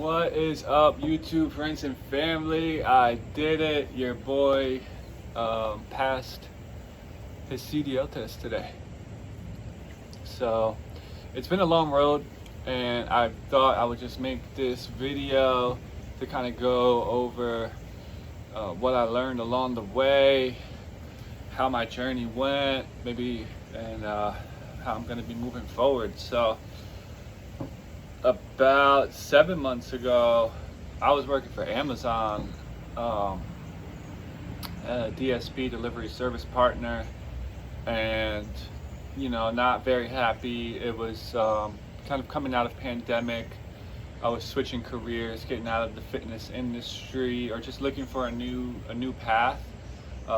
What is up, YouTube friends and family? I did it. Your boy passed his CDL test today. So it's been a long road, and I thought I would just make this video to kind of go over what I learned along the way, how my journey went, maybe, and how I'm going to be moving forward. So about 7 months ago, I was working for Amazon, a DSP, delivery service partner, and not very happy. It was kind of coming out of pandemic. I was switching careers, getting out of the fitness industry, or just looking for a new path,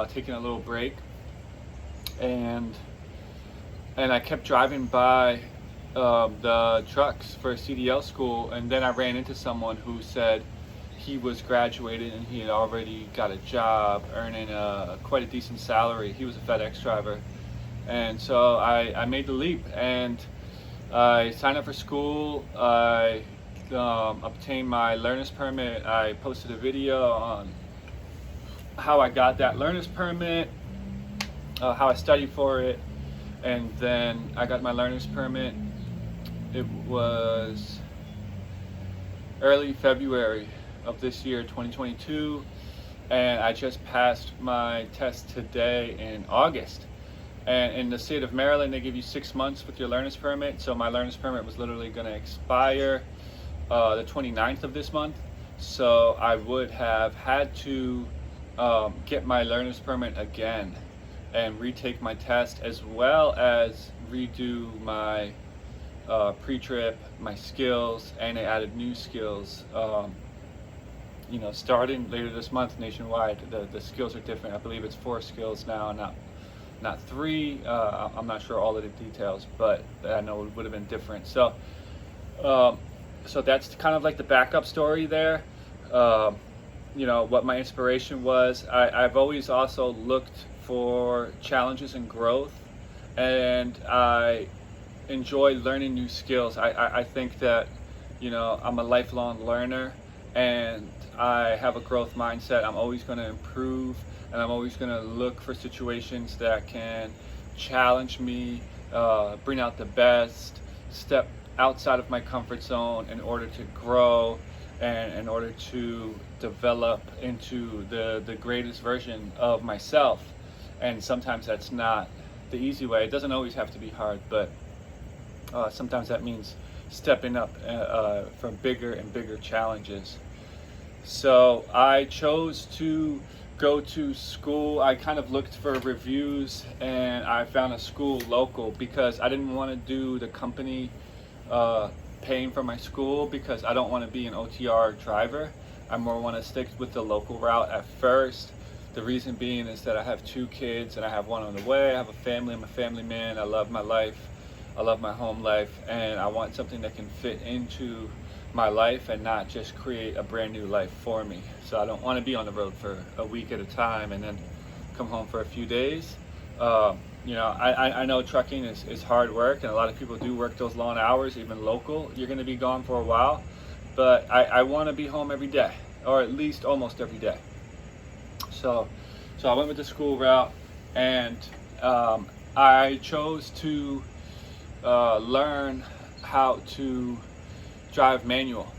taking a little break, and I kept driving by the trucks for CDL school, and then I ran into someone who said he was graduated and he had already got a job earning quite a decent salary. He was a FedEx driver, and so I made the leap and I signed up for school. I obtained my learner's permit. I posted a video on how I got that learner's permit, how I studied for it, and then I got my learner's permit. It was early February of this year, 2022, and I just passed my test today in August. And in the state of Maryland, they give you 6 months with your learner's permit. So my learner's permit was literally going to expire the 29th of this month. So I would have had to get my learner's permit again and retake my test, as well as redo my pre-trip, my skills, and they added new skills. Starting later this month nationwide, the skills are different. I believe it's 4 skills now, not 3. I'm not sure all of the details, but I know it would have been different. So that's kind of like the backup story there. What my inspiration was. I've always also looked for challenges and growth, and I enjoy learning new skills. I think that I'm a lifelong learner, and I have a growth mindset. I'm always going to improve, and I'm always going to look for situations that can challenge me, bring out the best, step outside of my comfort zone in order to grow and in order to develop into the greatest version of myself. And sometimes that's not the easy way. It doesn't always have to be hard, but sometimes that means stepping up for bigger and bigger challenges. So I chose to go to school. I kind of looked for reviews, and I found a school local because I didn't want to do the company paying for my school, because I don't want to be an OTR driver. I more want to stick with the local route at first. The reason being is that I have 2 kids and I have one on the way. I have a family. I'm a family man. I love my life. I love my home life, and I want something that can fit into my life and not just create a brand new life for me. So I don't want to be on the road for a week at a time and then come home for a few days. I know trucking is hard work, and a lot of people do work those long hours, even local. You're going to be gone for a while, but I want to be home every day, or at least almost every day. So I went with the school route, and I chose to learn how to drive manual.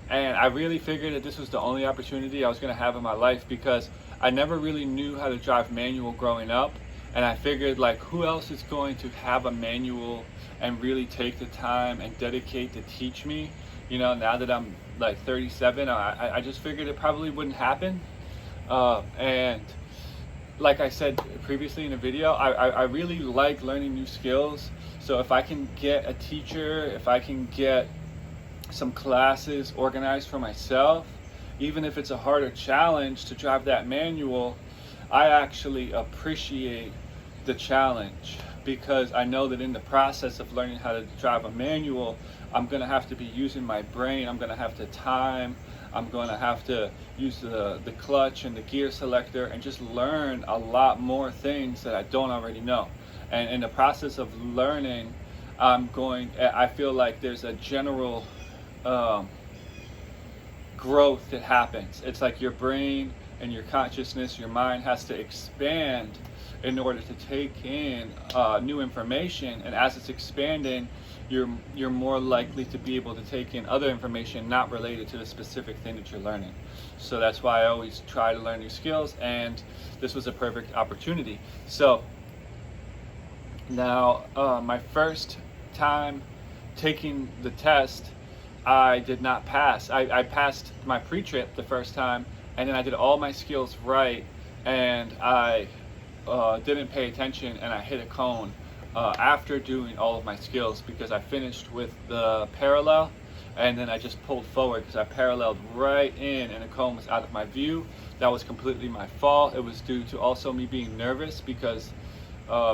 And I really figured that this was the only opportunity I was going to have in my life, because I never really knew how to drive manual growing up. And I figured, like, who else is going to have a manual and really take the time and dedicate to teach me? Now that I'm like 37, I just figured it probably wouldn't happen. And like I said previously in the video, I really like learning new skills. So if I can get a teacher, if I can get some classes organized for myself, even if it's a harder challenge to drive that manual, I actually appreciate the challenge, because I know that in the process of learning how to drive a manual, I'm going to have to be using my brain. I'm going to have to time. I'm going to have to use the clutch and the gear selector and just learn a lot more things that I don't already know. And in the process of learning, I feel like there's a general growth that happens. It's like your brain and your consciousness, your mind has to expand in order to take in new information, and as it's expanding, you're more likely to be able to take in other information not related to the specific thing that you're learning. So that's why I always try to learn new skills, and this was a perfect opportunity. So now my first time taking the test, I did not pass. I passed my pre-trip the first time, and then I did all my skills right, and I didn't pay attention, and I hit a cone after doing all of my skills, because I finished with the parallel, and then I just pulled forward because I paralleled right in, and the cone was out of my view. That was completely my fault. It was due to also me being nervous, because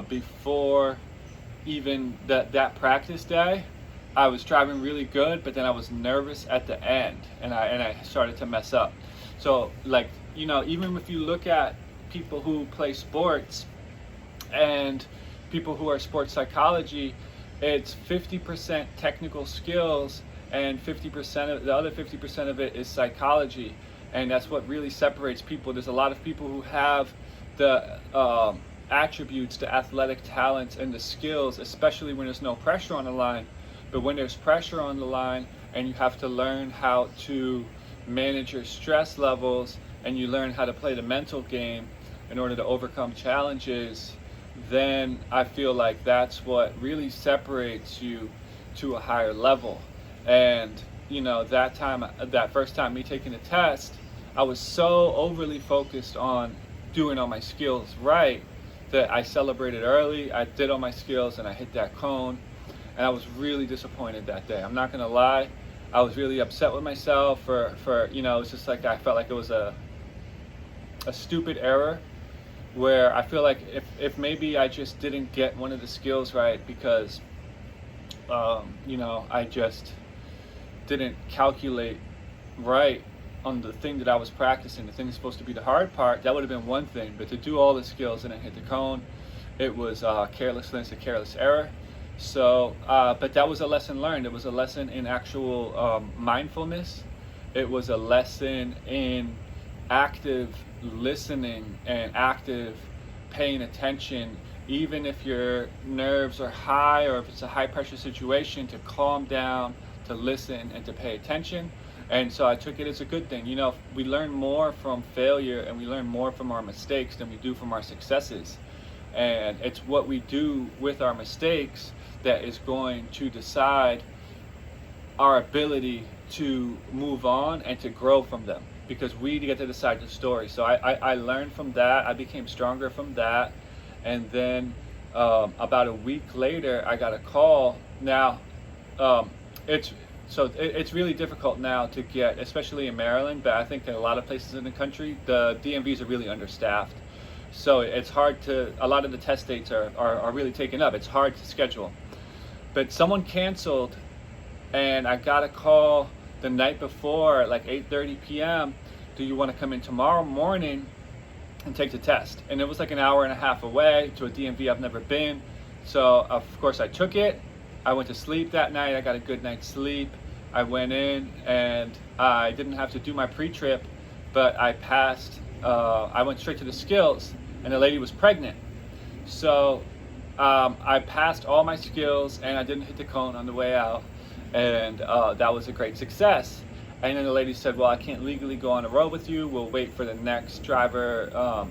before even that practice day, I was driving really good, but then I was nervous at the end, and I started to mess up. So, like, even if you look at people who play sports and people who are sports psychology, it's 50% technical skills, and 50% of the other 50% of it is psychology, and that's what really separates people. There's a lot of people who have the attributes, the athletic talents, and the skills, especially when there's no pressure on the line. But when there's pressure on the line, and you have to learn how to manage your stress levels, and you learn how to play the mental game in order to overcome challenges, then I feel like that's what really separates you to a higher level. And that first time me taking the test, I was so overly focused on doing all my skills right that I celebrated early. I did all my skills and I hit that cone, and I was really disappointed that day. I'm not gonna lie, I was really upset with myself for it's just like I felt like it was a stupid error, where I feel like if maybe I just didn't get one of the skills right, because I just didn't calculate right on the thing that I was practicing, the thing that's supposed to be the hard part. That would have been one thing, but to do all the skills and then hit the cone, it was carelessness, a careless error. So, but that was a lesson learned. It was a lesson in actual mindfulness. It was a lesson in active listening and active paying attention, even if your nerves are high or if it's a high pressure situation, to calm down, to listen, and to pay attention. And so I took it as a good thing. We learn more from failure, and we learn more from our mistakes than we do from our successes. And it's what we do with our mistakes that is going to decide our ability to move on and to grow from them, because we get to decide the story. So I learned from that. I became stronger from that. And then about a week later, I got a call. Now, it's really difficult now to get, especially in Maryland, but I think in a lot of places in the country, the DMVs are really understaffed. So it's hard a lot of the test dates are really taken up. It's hard to schedule. But someone canceled, and I got a call the night before at like 8:30 p.m. Do you want to come in tomorrow morning and take the test? And it was like an hour and a half away to a DMV I've never been. So of course I took it. I went to sleep that night. I got a good night's sleep. I went in, and I didn't have to do my pre-trip, but I passed. I went straight to the skills, and the lady was pregnant. So I passed all my skills, and I didn't hit the cone on the way out, and that was a great success. And then the lady said, well, I can't legally go on the road with you. We'll wait for the next driver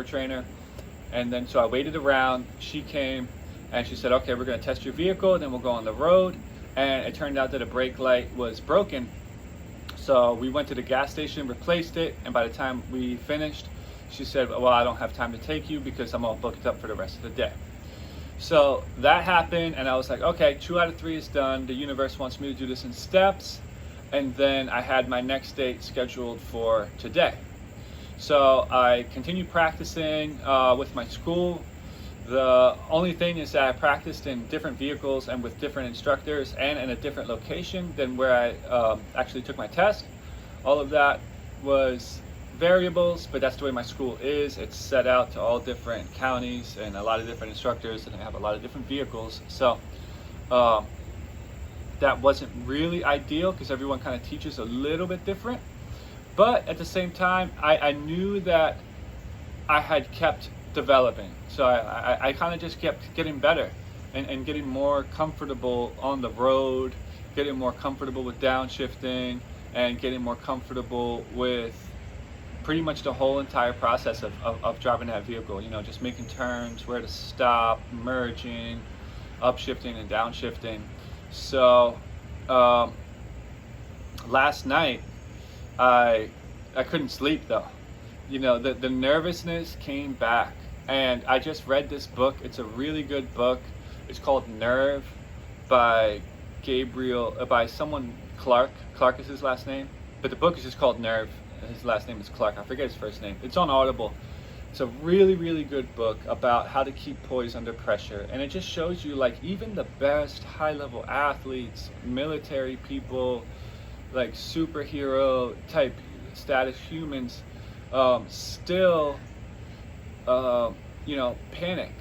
trainer. And then so I waited around. She came, and she said, okay, we're going to test your vehicle, and then we'll go on the road. And it turned out that a brake light was broken. So we went to the gas station, replaced it, and by the time we finished, she said, well, I don't have time to take you because I'm all booked up for the rest of the day. So that happened, and I was like, okay, 2 out of 3 is done. The universe wants me to do this in steps. And then I had my next date scheduled for today. So I continued practicing with my school. The only thing is that I practiced in different vehicles and with different instructors and in a different location than where I actually took my test. All of that was variables, but that's the way my school is. It's set out to all different counties and a lot of different instructors, and I have a lot of different vehicles. So that wasn't really ideal because everyone kind of teaches a little bit different. But at the same time, I knew that I had kept developing. So I kind of just kept getting better and getting more comfortable on the road, getting more comfortable with downshifting, and getting more comfortable with pretty much the whole entire process of driving that vehicle. You know, just making turns, where to stop, merging, upshifting and downshifting. So last night I couldn't sleep though. You know, the nervousness came back, and I just read this book. It's a really good book. It's called Nerve by someone Clark. Clark is his last name, but the book is just called Nerve. His last name is Clark. I forget his first name. It's on Audible. It's a really, really good book about how to keep poise under pressure. And it just shows you, like, even the best high-level athletes, military people, like superhero type status humans, still, panic,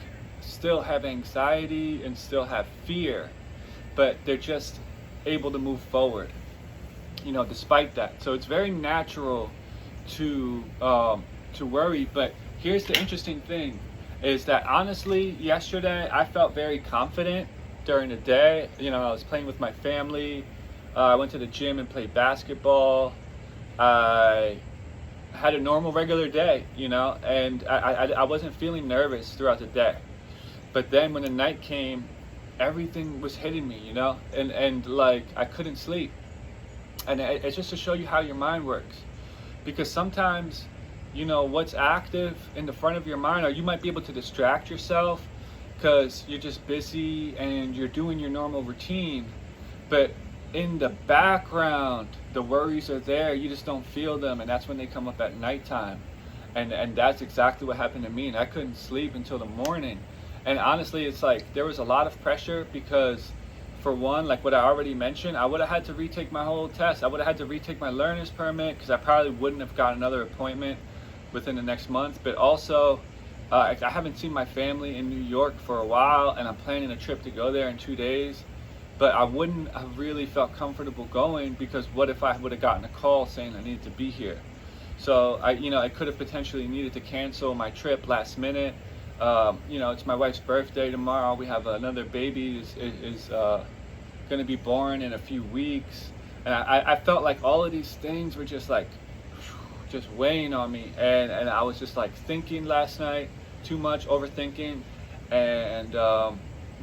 still have anxiety, and still have fear, but they're just able to move forward, despite that. So it's very natural to worry. But here's the interesting thing, is that honestly, yesterday I felt very confident during the day. I was playing with my family. I went to the gym and played basketball. I had a normal, regular day, and I wasn't feeling nervous throughout the day. But then when the night came, everything was hitting me, and like I couldn't sleep. And it's just to show you how your mind works. Because sometimes, what's active in the front of your mind, or you might be able to distract yourself because you're just busy and you're doing your normal routine. But in the background, the worries are there. You just don't feel them, and that's when they come up at nighttime. And that's exactly what happened to me. And I couldn't sleep until the morning. And honestly, it's like there was a lot of pressure because, for one, like what I already mentioned, I would have had to retake my whole test. I would have had to retake my learner's permit because I probably wouldn't have got another appointment within the next month. But also, I haven't seen my family in New York for a while, and I'm planning a trip to go there in 2 days. But I wouldn't have really felt comfortable going, because what if I would have gotten a call saying I needed to be here? So I could have potentially needed to cancel my trip last minute. It's my wife's birthday tomorrow. We have another baby is going to be born in a few weeks, and I felt like all of these things were just like just weighing on me, and I was just like thinking last night too much, overthinking, and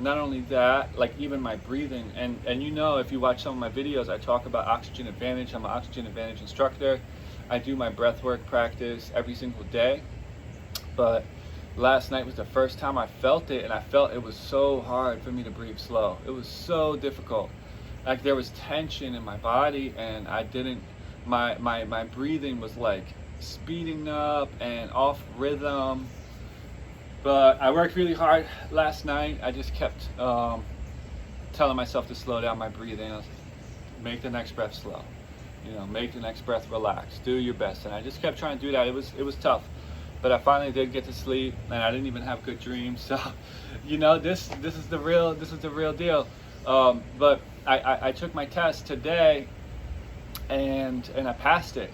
not only that, like even my breathing, and if you watch some of my videos, I talk about oxygen advantage. I'm an oxygen advantage instructor. I do my breathwork practice every single day, but last night was the first time I felt it, and I felt it was so hard for me to breathe slow. It was so difficult. Like there was tension in my body, and I didn't, my breathing was like speeding up and off rhythm. But I worked really hard last night. I just kept telling myself to slow down my breathing. Make the next breath slow. Make the next breath relax. Do your best. And I just kept trying to do that. It was tough. But I finally did get to sleep, and I didn't even have good dreams. So, this is the real deal. But I took my test today, and I passed it.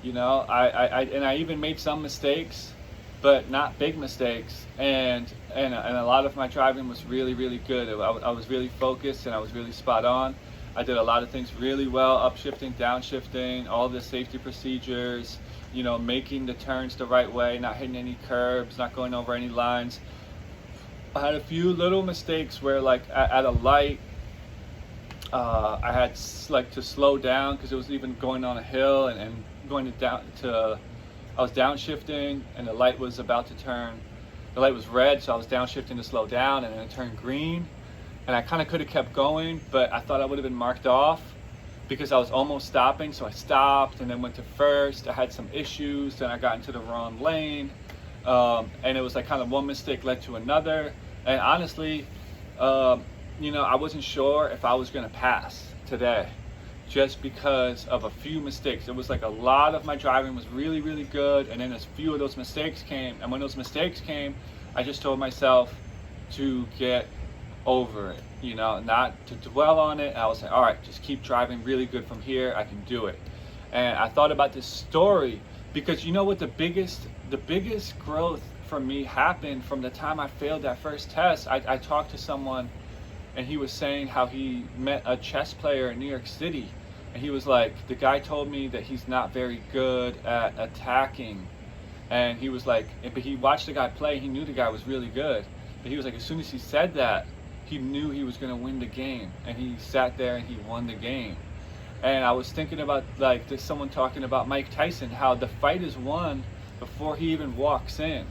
I even made some mistakes, but not big mistakes. And a lot of my driving was really, really good. I was really focused, and I was really spot on. I did a lot of things really well: upshifting, downshifting, all the safety procedures. Making the turns the right way, not hitting any curbs, not going over any lines. I had a few little mistakes where, like at a light, I had to slow down because it was even going on a hill and going I was downshifting, and the light was about to turn. The light was red, so I was downshifting to slow down, and then it turned green. And I kind of could have kept going, but I thought I would have been marked off, because I was almost stopping. So I stopped and then went to first. I had some issues, then I got into the wrong lane, and it was like kind of one mistake led to another. And honestly, I wasn't sure if I was going to pass today, just because of a few mistakes. It was like a lot of my driving was really, really good, and then a few of those mistakes came. And when those mistakes came, I just told myself to get over it, not to dwell on it. I was like, all right, just keep driving really good from here. I can do it. And I thought about this story because you know what, the biggest growth for me happened from the time I failed that first test. I talked to someone and he was saying how he met a chess player in New York City. And he was like, the guy told me that he's not very good at attacking. And he was like, but he watched the guy play. He knew the guy was really good. But he was like, as soon as he said that, he knew he was going to win the game. And he sat there and he won the game. And I was thinking about, like, there's someone talking about Mike Tyson, how the fight is won before he even walks in.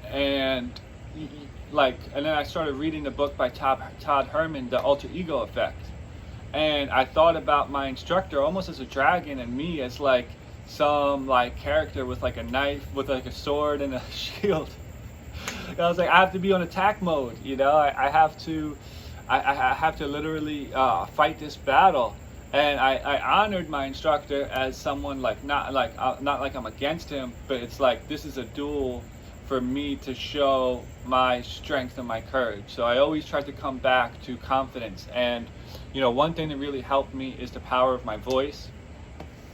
And and then I started reading the book by Todd Herman, The Alter Ego Effect. And I thought about my instructor almost as a dragon and me as like some like character with like a knife, with like a sword and a shield. And I was like, I have to be on attack mode, I have to literally fight this battle. And I honored my instructor as someone like not like I'm against him, but it's like this is a duel for me to show my strength and my courage. So I always try to come back to confidence. And one thing that really helped me is the power of my voice.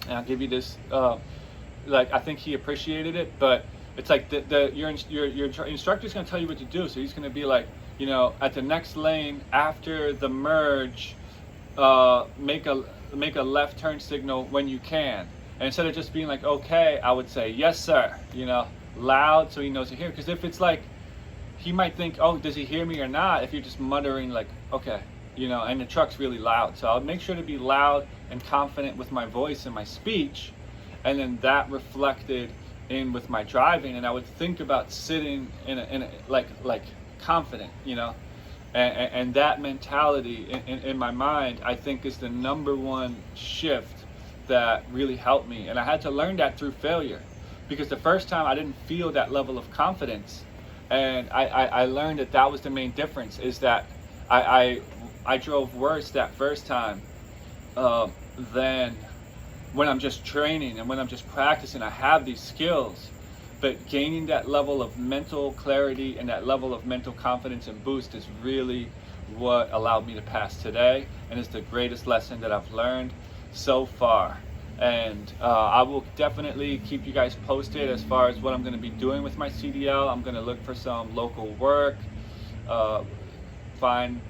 And I'll give you this, I think he appreciated it, but it's like your instructor's going to tell you what to do. So he's going to be like, at the next lane after the merge, make a left turn signal when you can. And instead of just being like, okay, I would say, yes, sir, loud so he knows to hear. Because if it's like, he might think, oh, does he hear me or not? If you're just muttering like, okay, and the truck's really loud. So I'll make sure to be loud and confident with my voice and my speech. And then that reflected in with my driving. And I would think about sitting in a like confident, and that mentality in my mind, I think, is the number one shift that really helped me. And I had to learn that through failure, because the first time I didn't feel that level of confidence. And I learned that was the main difference, is that I drove worse that first time than when I'm just training and when I'm just practicing. I have these skills, but gaining that level of mental clarity and that level of mental confidence and boost is really what allowed me to pass today, and it's the greatest lesson that I've learned so far. And I will definitely keep you guys posted as far as what I'm going to be doing with my CDL. I'm going to look for some local work, find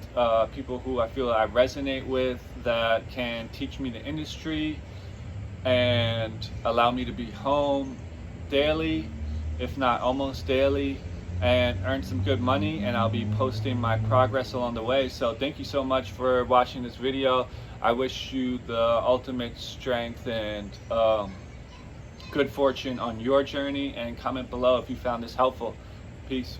people who I feel I resonate with that can teach me the industry and allow me to be home daily, if not almost daily, and earn some good money. And I'll be posting my progress along the way. So thank you so much for watching this video. I wish you the ultimate strength and good fortune on your journey, and comment below if you found this helpful. Peace.